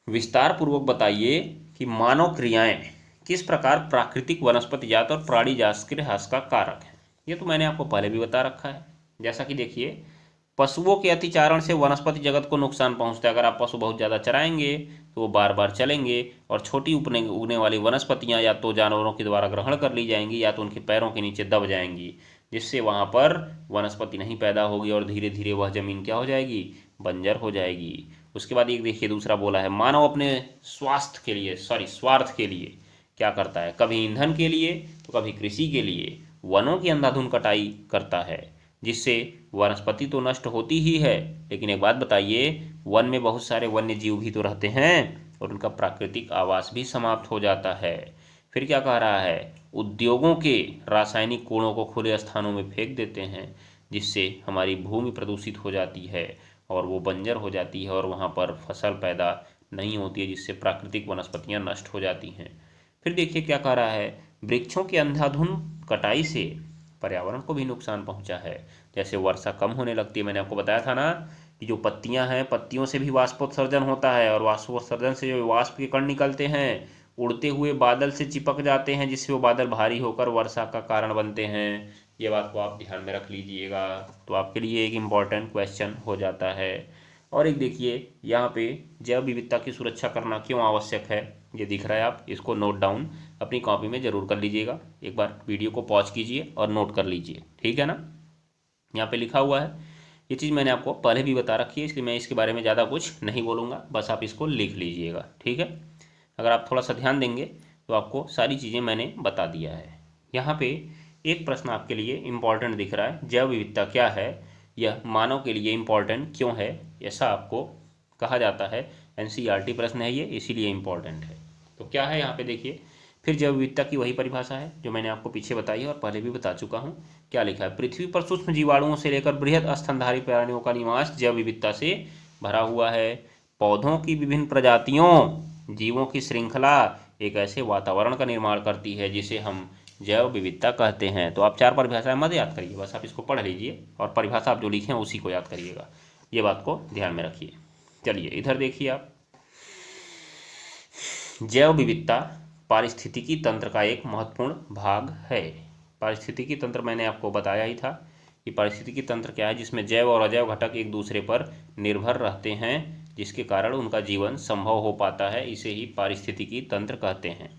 विस्तार पूर्वक बताइए कि मानव क्रियाएं किस प्रकार प्राकृतिक वनस्पति जात और प्राणी जात के ह्रास का कारक है। ये तो मैंने आपको पहले भी बता रखा है। जैसा कि देखिए, पशुओं के अतिचारण से वनस्पति जगत को नुकसान पहुंचता है। अगर आप पशु बहुत ज़्यादा चराएंगे तो वो बार बार चलेंगे और छोटी उगने वाली वनस्पतियां या तो जानवरों के द्वारा ग्रहण कर ली जाएंगी या तो उनके पैरों के नीचे दब जाएंगी, जिससे वहां पर वनस्पति नहीं पैदा होगी और धीरे धीरे वह जमीन क्या हो जाएगी, बंजर हो जाएगी। उसके बाद एक देखिए दूसरा बोला है, मानव अपने स्वार्थ के लिए क्या करता है, कभी ईंधन के लिए तो कभी कृषि के लिए वनों की अंधाधुंध कटाई करता है, जिससे वनस्पति तो नष्ट होती ही है, लेकिन एक बात बताइए, वन में बहुत सारे वन्य जीव भी तो रहते हैं और उनका प्राकृतिक आवास भी समाप्त हो जाता है। फिर क्या कह रहा है, उद्योगों के रासायनिक कूड़ों को खुले स्थानों में फेंक देते हैं, जिससे हमारी भूमि प्रदूषित हो जाती है और वो बंजर हो जाती है और वहाँ पर फसल पैदा नहीं होती है, जिससे प्राकृतिक वनस्पतियाँ नष्ट हो जाती हैं। फिर देखिए क्या कह रहा है, वृक्षों की अंधाधुंध कटाई से पर्यावरण को भी नुकसान पहुंचा है। जैसे वर्षा कम होने लगती है, मैंने आपको बताया था ना कि जो पत्तियां हैं, पत्तियों से भी वाष्पोत्सर्जन होता है और वाष्पोत्सर्जन से जो वाष्प के कण निकलते हैं उड़ते हुए बादल से चिपक जाते हैं, जिससे वो बादल भारी होकर वर्षा का कारण बनते हैं। ये बात को आप ध्यान में रख लीजिएगा, तो आपके लिए एक इम्पॉर्टेंट क्वेश्चन हो जाता है। और एक देखिए यहाँ पे जैव विविधता की सुरक्षा करना क्यों आवश्यक है, ये दिख रहा है, आप इसको नोट डाउन अपनी कॉपी में ज़रूर कर लीजिएगा। एक बार वीडियो को पॉज कीजिए और नोट कर लीजिए, ठीक है ना। यहाँ पे लिखा हुआ है, ये चीज़ मैंने आपको पहले भी बता रखी है, इसलिए मैं इसके बारे में ज़्यादा कुछ नहीं बोलूँगा, बस आप इसको लिख लीजिएगा, ठीक है। अगर आप थोड़ा सा ध्यान देंगे तो आपको सारी चीज़ें मैंने बता दिया है। यहाँ पे एक प्रश्न आपके लिए इम्पॉर्टेंट दिख रहा है, जैव विविधता क्या है, यह मानव के लिए इम्पॉर्टेंट क्यों है, ऐसा आपको कहा जाता है। एनसीईआरटी प्रश्न है ये, इसीलिए इम्पॉर्टेंट है। तो क्या है यहाँ पे देखिए, फिर जैव विविधता की वही परिभाषा है जो मैंने आपको पीछे बताई है और पहले भी बता चुका हूँ। क्या लिखा है, पृथ्वी पर सूक्ष्म जीवाणुओं से लेकर बृहद स्तनधारी प्राणियों का निवास जैव विविधता से भरा हुआ है। पौधों की विभिन्न प्रजातियों, जीवों की श्रृंखला एक ऐसे वातावरण का निर्माण करती है जिसे हम जैव विविधता कहते हैं। तो आप चार परिभाषाएं मत याद करिए, बस आप इसको पढ़ लीजिए और परिभाषा आप जो लिखे हैं उसी को याद करिएगा। ये बात को ध्यान में रखिए। चलिए इधर देखिए आप, जैव विविधता पारिस्थितिकी तंत्र का एक महत्वपूर्ण भाग है। पारिस्थितिकी तंत्र मैंने आपको बताया ही था कि पारिस्थितिकी तंत्र क्या है, जिसमें जैव और अजैव घटक एक दूसरे पर निर्भर रहते हैं, जिसके कारण उनका जीवन संभव हो पाता है। इसे ही पारिस्थितिकी तंत्र कहते हैं।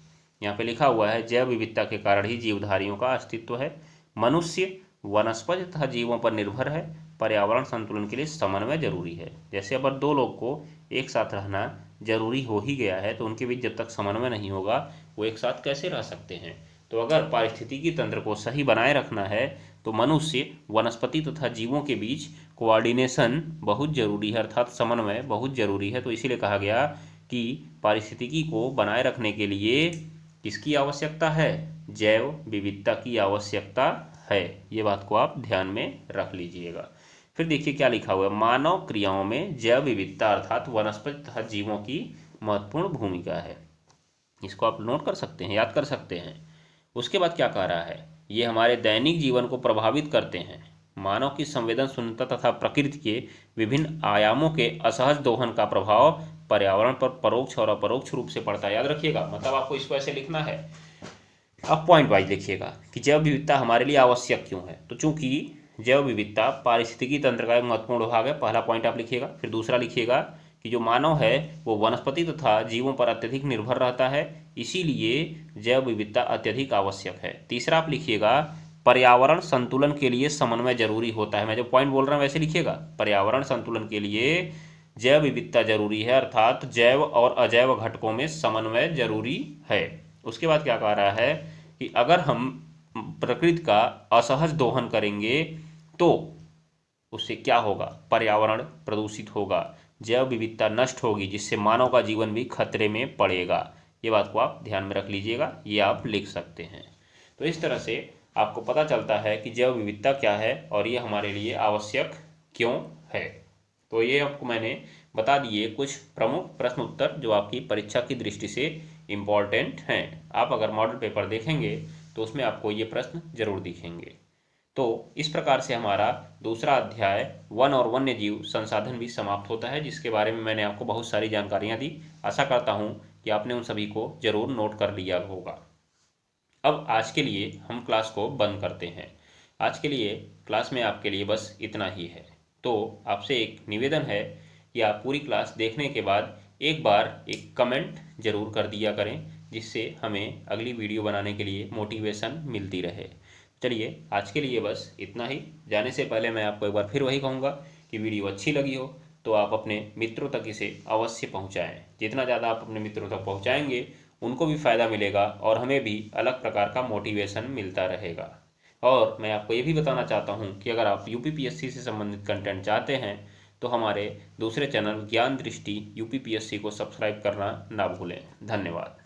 यहाँ पे लिखा हुआ है, जैव विविधता के कारण ही जीवधारियों का अस्तित्व है। मनुष्य, वनस्पति तथा जीवों पर निर्भर है। पर्यावरण संतुलन के लिए समन्वय जरूरी है। जैसे अगर दो लोग को एक साथ रहना जरूरी हो ही गया है, तो उनके बीच जब तक समन्वय नहीं होगा वो एक साथ कैसे रह सकते हैं। तो अगर पारिस्थितिकी तंत्र को सही बनाए रखना है तो मनुष्य, वनस्पति तथा जीवों के बीच कोऑर्डिनेशन बहुत जरूरी है, अर्थात समन्वय बहुत जरूरी है। तो इसीलिए कहा गया कि पारिस्थितिकी को बनाए रखने के लिए किसकी आवश्यकता है, जैव विविधता की आवश्यकता है। ये बात को आप ध्यान में रख लीजिएगा। फिर देखिए क्या लिखा हुआ है, मानव क्रियाओं में जैव विविधता अर्थात वनस्पति तथा जीवों की महत्वपूर्ण भूमिका है। इसको आप नोट कर सकते हैं, याद कर सकते हैं। उसके बाद क्या कह रहा है, ये हमारे दैनिक जीवन को प्रभावित करते हैं। मानव की संवेदनशीलता तथा प्रकृति के विभिन्न आयामों के असहज दोहन का प्रभाव पर्यावरण पर परोक्ष और अपरोक्ष रूप से पड़ता है। याद रखिएगा, मतलब आपको इसको ऐसे लिखना है, अब पॉइंट वाइज लिखिएगा कि जैव विविधता हमारे लिए आवश्यक क्यों है। तो चूंकि जैव विविधता पारिस्थितिकी तंत्र का एक महत्वपूर्ण भाग है, पहला पॉइंट आप लिखिएगा। फिर दूसरा लिखिएगा कि जो मानव है वो वनस्पति तथा जीवों पर अत्यधिक निर्भर रहता है, इसीलिए जैव विविधता अत्यधिक आवश्यक है। तीसरा आप लिखिएगा पर्यावरण संतुलन के लिए समन्वय जरूरी होता है। मैं जो पॉइंट बोल रहा हूँ वैसे लिखिएगा, पर्यावरण संतुलन के लिए जैव विविधता जरूरी है, अर्थात जैव और अजैव घटकों में समन्वय जरूरी है। उसके बाद क्या कह रहा है कि अगर हम प्रकृति का असहज दोहन करेंगे तो उससे क्या होगा, पर्यावरण प्रदूषित होगा, जैव विविधता नष्ट होगी, जिससे मानव का जीवन भी खतरे में पड़ेगा। ये बात को आप ध्यान में रख लीजिएगा, ये आप लिख सकते हैं। तो इस तरह से आपको पता चलता है कि जैव विविधता क्या है और ये हमारे लिए आवश्यक क्यों है। तो ये आपको मैंने बता दिए कुछ प्रमुख प्रश्न उत्तर जो आपकी परीक्षा की दृष्टि से इम्पॉर्टेंट हैं। आप अगर मॉडल पेपर देखेंगे तो उसमें आपको ये प्रश्न जरूर दिखेंगे। तो इस प्रकार से हमारा दूसरा अध्याय वन और वन्य जीव संसाधन भी समाप्त होता है, जिसके बारे में मैंने आपको बहुत सारी जानकारियां दी। आशा करता हूं कि आपने उन सभी को जरूर नोट कर लिया होगा। अब आज के लिए हम क्लास को बंद करते हैं। आज के लिए क्लास में आपके लिए बस इतना ही है। तो आपसे एक निवेदन है कि आप पूरी क्लास देखने के बाद एक बार एक कमेंट जरूर कर दिया करें, जिससे हमें अगली वीडियो बनाने के लिए मोटिवेशन मिलती रहे। चलिए आज के लिए बस इतना ही। जाने से पहले मैं आपको एक बार फिर वही कहूँगा कि वीडियो अच्छी लगी हो तो आप अपने मित्रों तक इसे अवश्य पहुँचाएँ। जितना ज़्यादा आप अपने मित्रों तक पहुँचाएंगे उनको भी फ़ायदा मिलेगा और हमें भी अलग प्रकार का मोटिवेशन मिलता रहेगा। और मैं आपको ये भी बताना चाहता हूँ कि अगर आप यूपीपीएससी से संबंधित कंटेंट चाहते हैं तो हमारे दूसरे चैनल ज्ञान दृष्टि यूपीपीएससी को सब्सक्राइब करना ना भूलें। धन्यवाद।